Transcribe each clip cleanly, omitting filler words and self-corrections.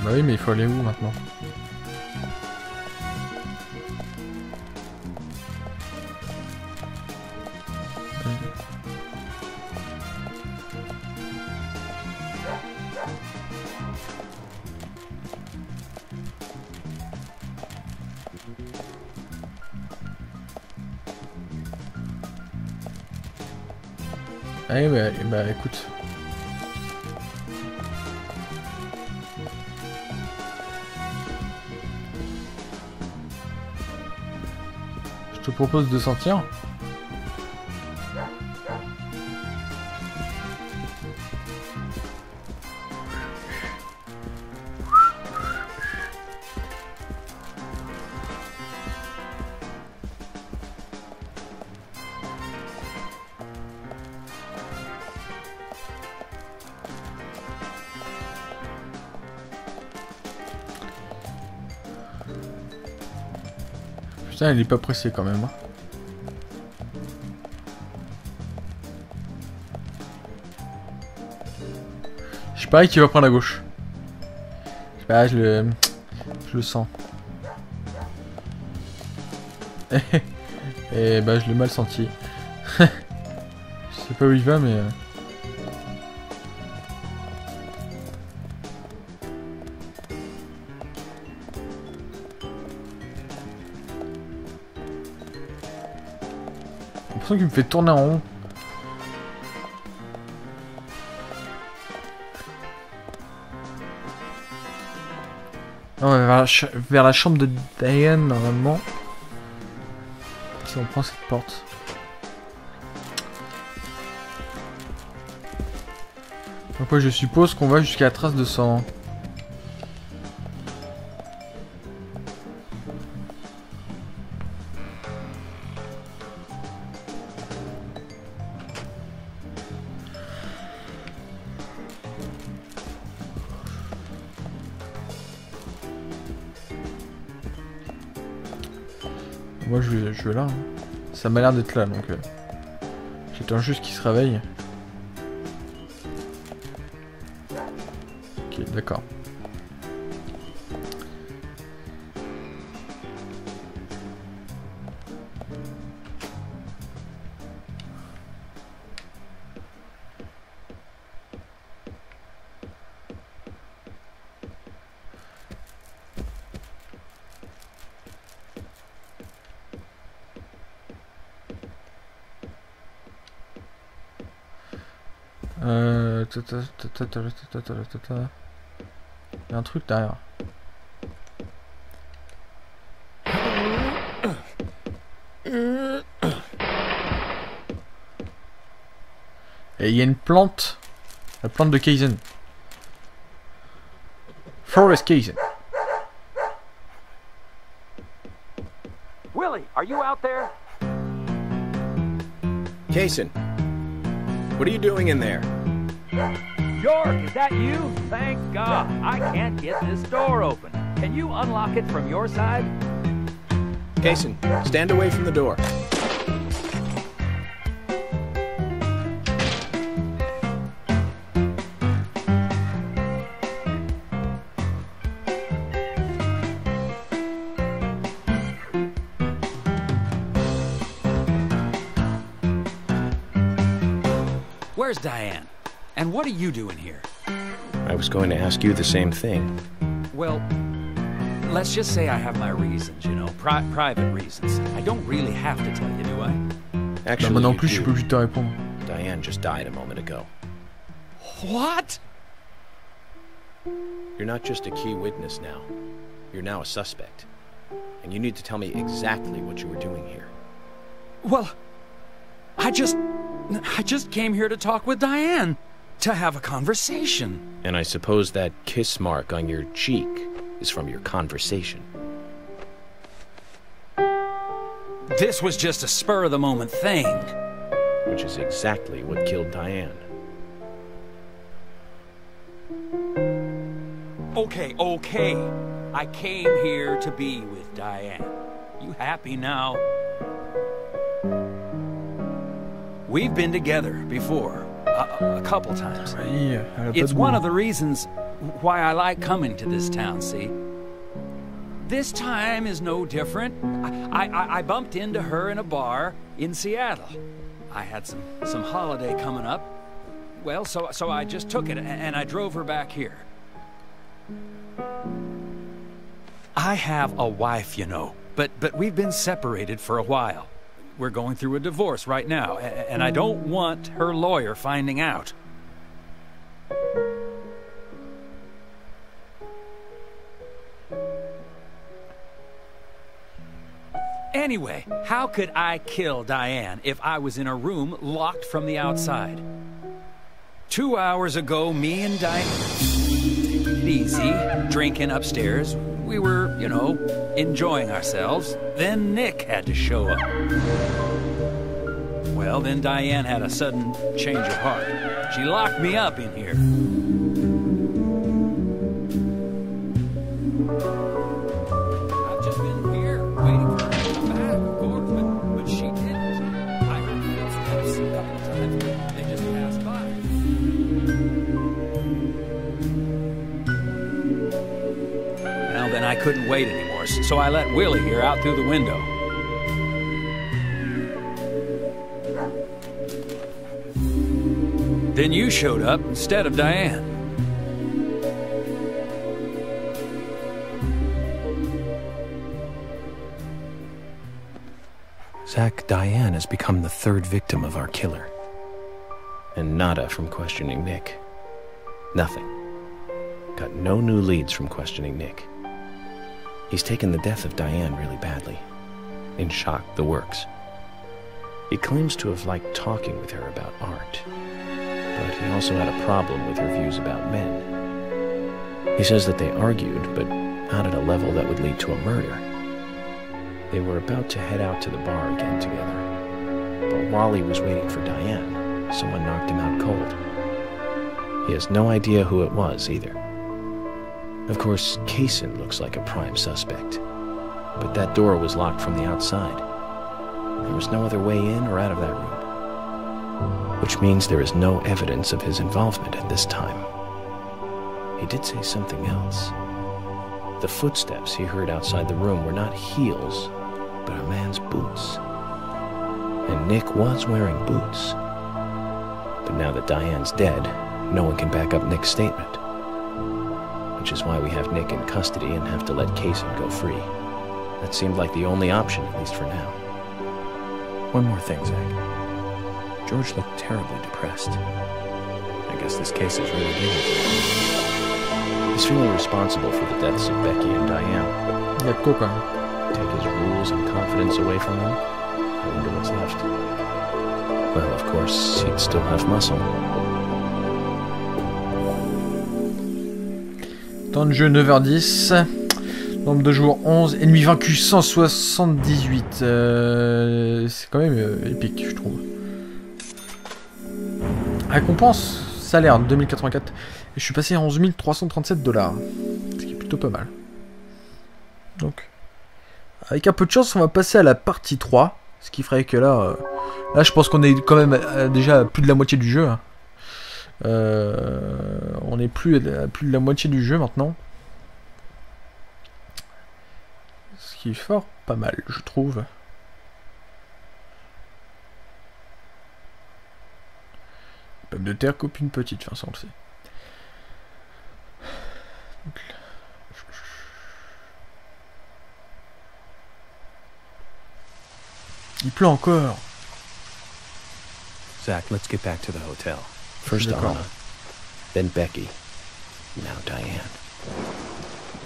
Bah oui, mais il faut aller où maintenant? Allez, bah écoute. Je te propose de sortir. Putain, il est pas pressé quand même. Hein. Je parie qu'il va prendre à gauche. Je sais pas, je le sens. Et bah je l'ai mal senti. Je sais pas où il va mais... J'ai l'impression qu'il me fait tourner en rond. On va vers la chambre de Diane normalement. Si on prend cette porte. Donc ouais, je suppose qu'on va jusqu'à la trace de sang. Moi je vais là. Hein. Ça m'a l'air d'être là donc. J'attends juste qu'il se réveille. Ok, d'accord. Il y a un truc derrière. Et il y a une plante. La plante de Kaizen. Forest Kaizen. Willie, are you out there? Kaysen, what are you doing in there? York, is that you? Thank God. I can't get this door open. Can you unlock it from your side? Kaysen, stand away from the door. Where's Diane? And what are you doing here? I was going to ask you the same thing. Well, let's just say I have my reasons, you know, private reasons. I don't really have to tell you, do I? Bah, Actually, moi non you plus, je suis do. pas obligé de te répondre. Diane just died a moment ago. What? You're not just a key witness now. You're now a suspect. And you need to tell me exactly what you were doing here. Well, I just came here to talk with Diane, to have a conversation. And I suppose that kiss mark on your cheek is from your conversation. This was just a spur-of-the-moment thing. Which is exactly what killed Diane. Okay. I came here to be with Diane. You happy now? We've been together before, a couple times. Oui, elle a pas It's de one goût. of the reasons why I like coming to this town, see? This time is no different. I bumped into her in a bar in Seattle. I had some holiday coming up. Well, so I just took it and I drove her back here. I have a wife, you know, but we've been separated for a while. We're going through a divorce right now, and I don't want her lawyer finding out. Anyway, how could I kill Diane if I was in a room locked from the outside? 2 hours ago, me and Diane... easy, drinking upstairs. We were, you know, enjoying ourselves. Then Nick had to show up. Well, then Diane had a sudden change of heart. She locked me up in here. I've just been here, waiting for her to come back, of course, but she didn't. I heard footsteps a couple of times. They just passed by. Well, then I couldn't wait anymore, so I let Willie here out through the window. Then you showed up instead of Diane. Zach, Diane has become the third victim of our killer. And nada from questioning Nick. Nothing. Got no new leads from questioning Nick. He's taken the death of Diane really badly. In shock, the works. He claims to have liked talking with her about art. But he also had a problem with her views about men. He says that they argued, but not at a level that would lead to a murder. They were about to head out to the bar again together. But while he was waiting for Diane, someone knocked him out cold. He has no idea who it was, either. Of course, Kaysen looks like a prime suspect. But that door was locked from the outside. There was no other way in or out of that room. Which means there is no evidence of his involvement at this time. He did say something else. The footsteps he heard outside the room were not heels, but a man's boots. And Nick was wearing boots. But now that Diane's dead, no one can back up Nick's statement. Which is why we have Nick in custody and have to let Kaysen go free. That seemed like the only option, at least for now. One more thing, Zach. George looked terribly depressed. I guess this case is really big. He's feeling responsible for the deaths of Becky and Diane. Il y a de quoi quand même. Take his rules and confidence away from him? I wonder what's left. Well, of course, he'd still have muscle. Temps de jeu 9h10. Nombre de joueurs 11. Ennemi vaincu 178. C'est quand même épique, je trouve. Récompense, salaire 2084. Et je suis passé à 11 337 $. Ce qui est plutôt pas mal. Donc, avec un peu de chance, on va passer à la partie 3. Ce qui ferait que là, là je pense qu'on est quand même déjà à plus de la moitié du jeu. Hein. On est plus de la moitié du jeu maintenant. Ce qui est fort pas mal, je trouve. Pomme de terre coupe une petite, enfin ça on le sait. Donc, là. Il pleut encore. Zach, let's get back to the hotel. First D'accord. Anna, then Becky, now Diane.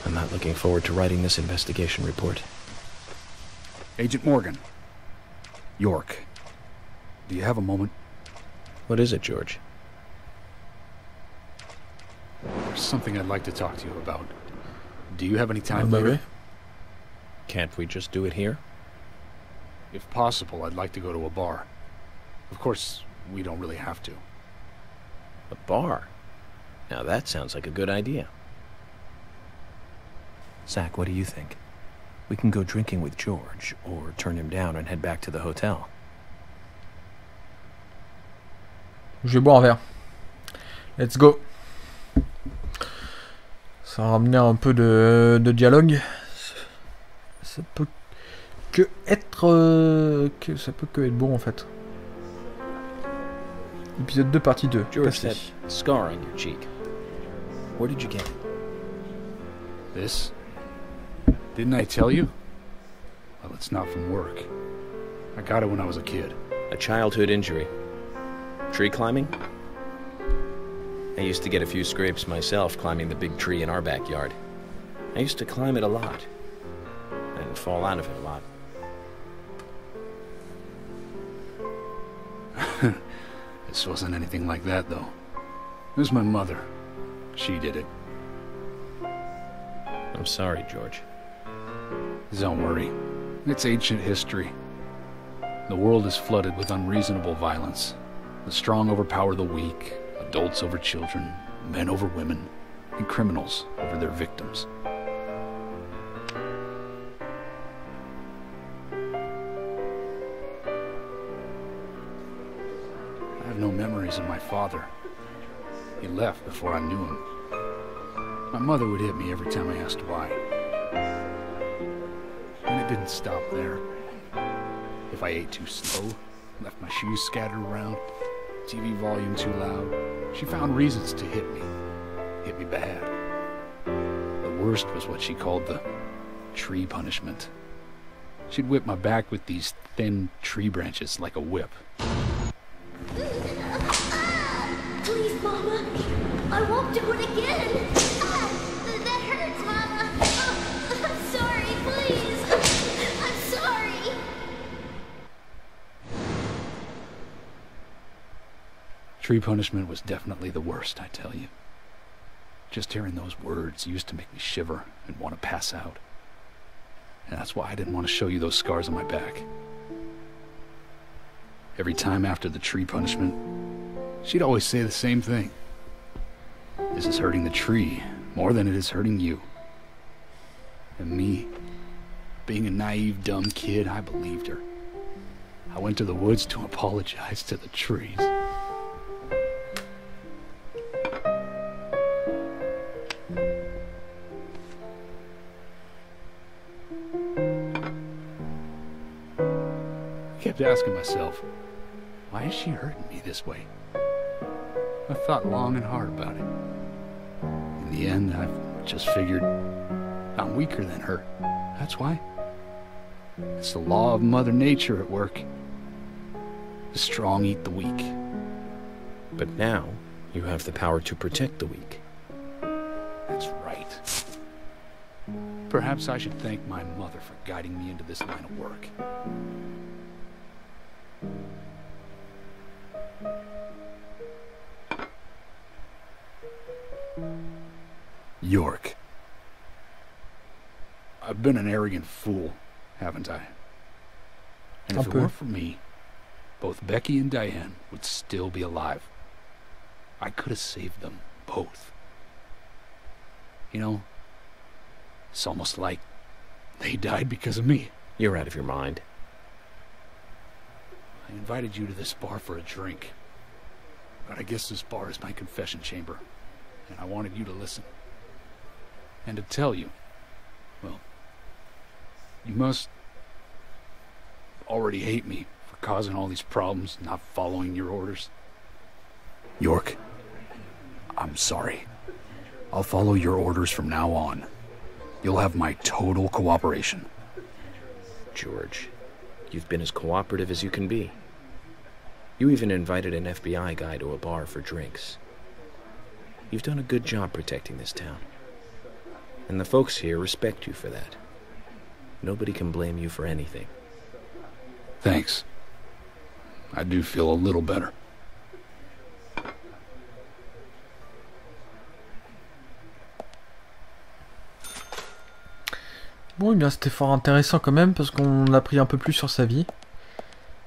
I'm not looking forward to writing this investigation report. Agent Morgan. York. Do you have a moment? What is it, George? There's something I'd like to talk to you about. Do you have any Ah, time bah later? ouais. Can't we just do it here? If possible, I'd like to go to a bar. Of course, we don't really have to. A bar? Now that sounds like a good idea. Zach, what do you think? We can go drinking with George, or turn him down and head back to the hotel. Je vais boire un verre. Let's go. Ça va ramener un peu de dialogue. Ça peut que être bon en fait. Épisode 2 partie 2. George, Passé. that scar on your cheek. Where did you get it? This? Didn't I tell you? Well, it's not from work. I got it when I was a kid. A childhood injury. Tree climbing? I used to get a few scrapes myself climbing the big tree in our backyard. I used to climb it a lot. And fall out of it a lot. This wasn't anything like that, though. It was my mother. She did it. I'm sorry, George. Don't worry. It's ancient history. The world is flooded with unreasonable violence. The strong overpower the weak, adults over children, men over women, and criminals over their victims. I have no memories of my father. He left before I knew him. My mother would hit me every time I asked why. And it didn't stop there. If I ate too slow, left my shoes scattered around, TV volume too loud, she found reasons to hit me. Hit me bad. The worst was what she called the tree punishment. She'd whip my back with these thin tree branches like a whip. Please, Mama. I won't do it again. That hurts, Mama. Oh, I'm sorry, please. I'm sorry. Tree punishment was definitely the worst, I tell you. Just hearing those words used to make me shiver and want to pass out. And that's why I didn't want to show you those scars on my back. Every time after the tree punishment, she'd always say the same thing. This is hurting the tree more than it is hurting you. And me, being a naive, dumb kid, I believed her. I went to the woods to apologize to the trees. I kept asking myself, why is she hurting me this way? I thought long and hard about it. In the end, I've just figured I'm weaker than her. That's why. It's the law of Mother Nature at work. The strong eat the weak. But now, you have the power to protect the weak. That's right. Perhaps I should thank my mother for guiding me into this line of work. York. I've been an arrogant fool, haven't I? And if it weren't for me, both Becky and Diane would still be alive. I could have saved them both. You know, it's almost like they died because of me. You're out of your mind. I invited you to this bar for a drink. But I guess this bar is my confession chamber. And I wanted you to listen. And to tell you, well, you must already hate me for causing all these problems, not following your orders. York, I'm sorry. I'll follow your orders from now on. You'll have my total cooperation. George, you've been as cooperative as you can be. You even invited an FBI guy to a bar for drinks. You've done a good job protecting this town. And the folks here respect you for that. Nobody can blame you for anything. Thanks. I do feel a little better. Bon, eh bien, c'était fort intéressant quand même, parce qu'on a appris un peu plus sur sa vie.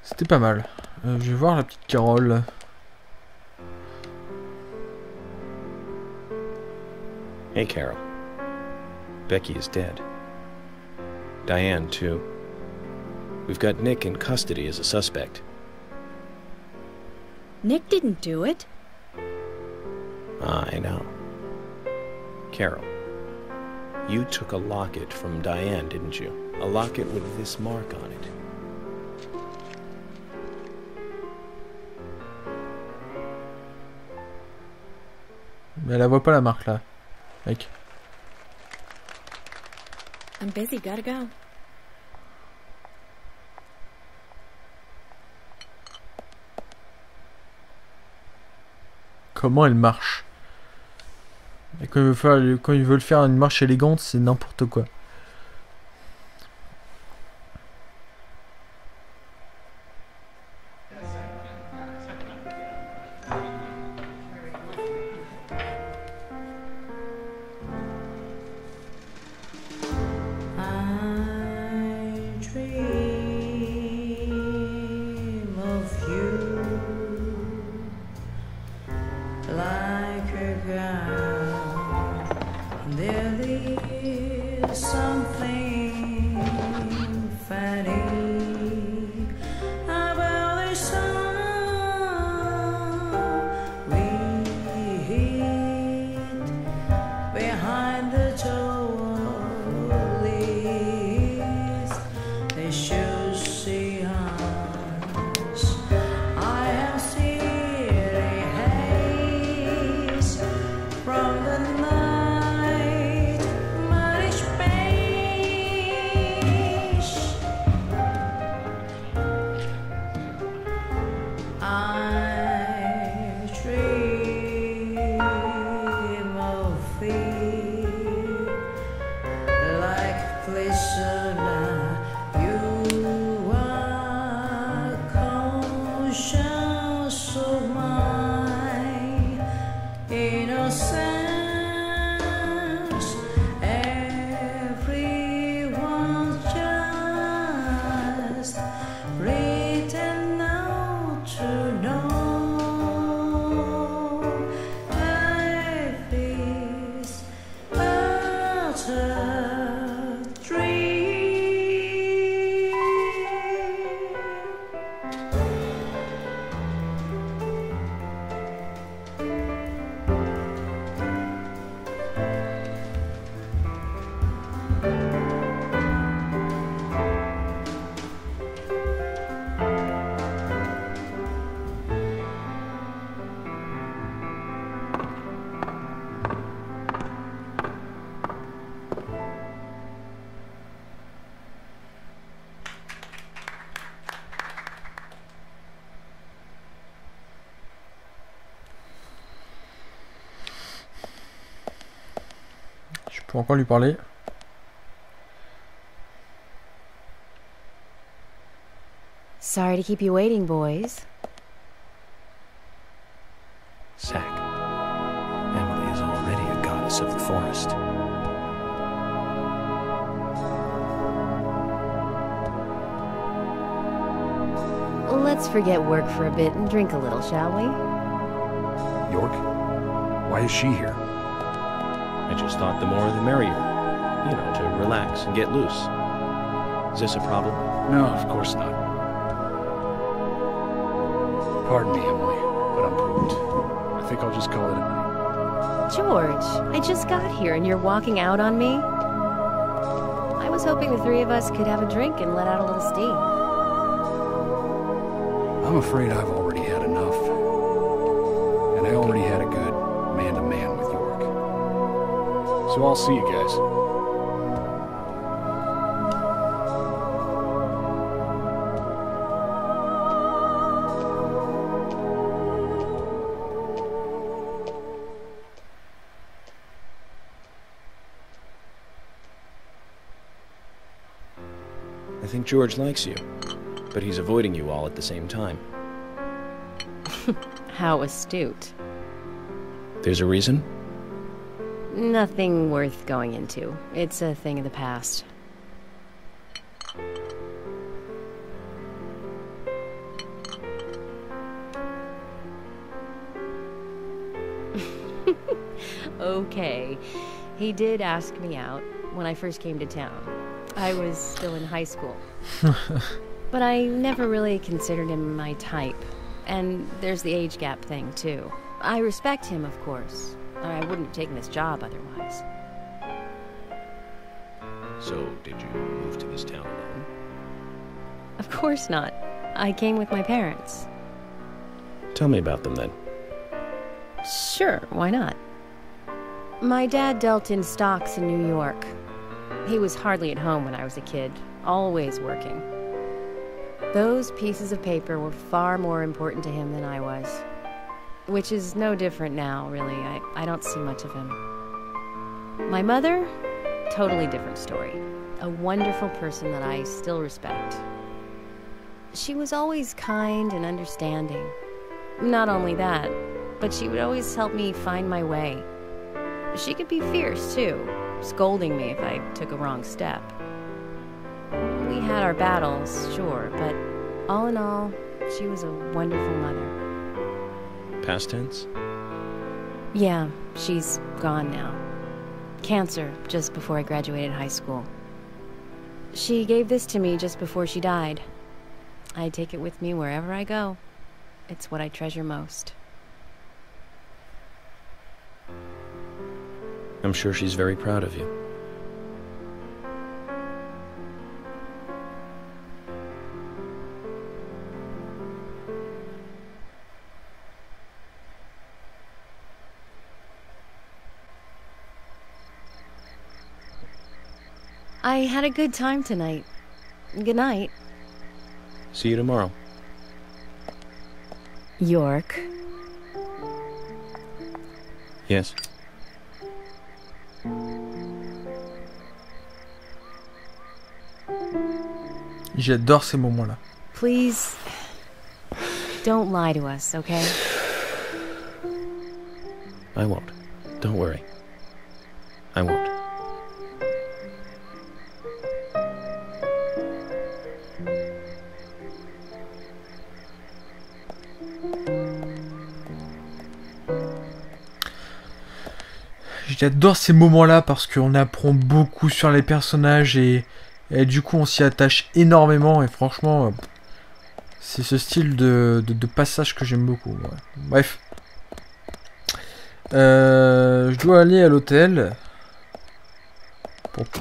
C'était pas mal. Je vais voir la petite Carole. Hey, Carol. Becky is dead. Diane, too. We've got Nick in custody as a suspect. Nick didn't do it. I know. Carol, you took a locket from Diane, didn't you? A locket with this mark on it. Mais elle la voit pas la marque là, mec. I'm busy, gotta go. Comment elle marche? Et quand ils veulent faire une marche élégante, c'est n'importe quoi. Je peux encore lui parler. Sorry to keep you waiting, boys. Zack, Emily is already a goddess of the forest. Let's forget work for a bit and drink a little, shall we? York? Why is she here? I just thought the more the merrier. You know, to relax and get loose. Is this a problem? No, of course not. Pardon me, Emily, but I'm pooped. I think I'll just call it a night. George, I just got here and you're walking out on me? I was hoping the three of us could have a drink and let out a little steam. I'm afraid I've already had enough. And I already had a good man-to-man with York. So I'll see you guys. I think George likes you, but he's avoiding you all at the same time. How astute. There's a reason? Nothing worth going into. It's a thing of the past. Okay. He did ask me out when I first came to town. I was still in high school. But I never really considered him my type. And there's the age gap thing, too. I respect him, of course. I wouldn't have taken this job otherwise. So, did you move to this town alone? Of course not. I came with my parents. Tell me about them, then. Sure, why not? My dad dealt in stocks in New York. He was hardly at home when I was a kid, always working. Those pieces of paper were far more important to him than I was. Which is no different now, really. I don't see much of him. My mother? Totally different story. A wonderful person that I still respect. She was always kind and understanding. Not only that, but she would always help me find my way. She could be fierce, too, scolding me if I took a wrong step. We had our battles, sure, but all in all, she was a wonderful mother. Past tense? Yeah, she's gone now. Cancer, just before I graduated high school. She gave this to me just before she died. I take it with me wherever I go. It's what I treasure most. I'm sure she's very proud of you. I had a good time tonight. Good night. See you tomorrow. York. Yes. J'adore ces moments-là. Please, don't lie to us, okay? I won't. Don't worry. I won't. J'adore ces moments-là parce qu'on apprend beaucoup sur les personnages et du coup on s'y attache énormément et franchement c'est ce style de passage que j'aime beaucoup. Ouais. Bref. Je dois aller à l'hôtel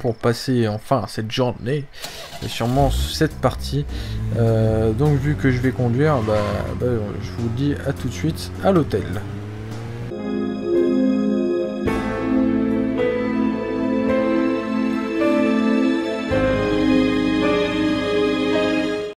pour passer enfin cette journée et sûrement cette partie. Donc vu que je vais conduire, je vous dis à tout de suite à l'hôtel.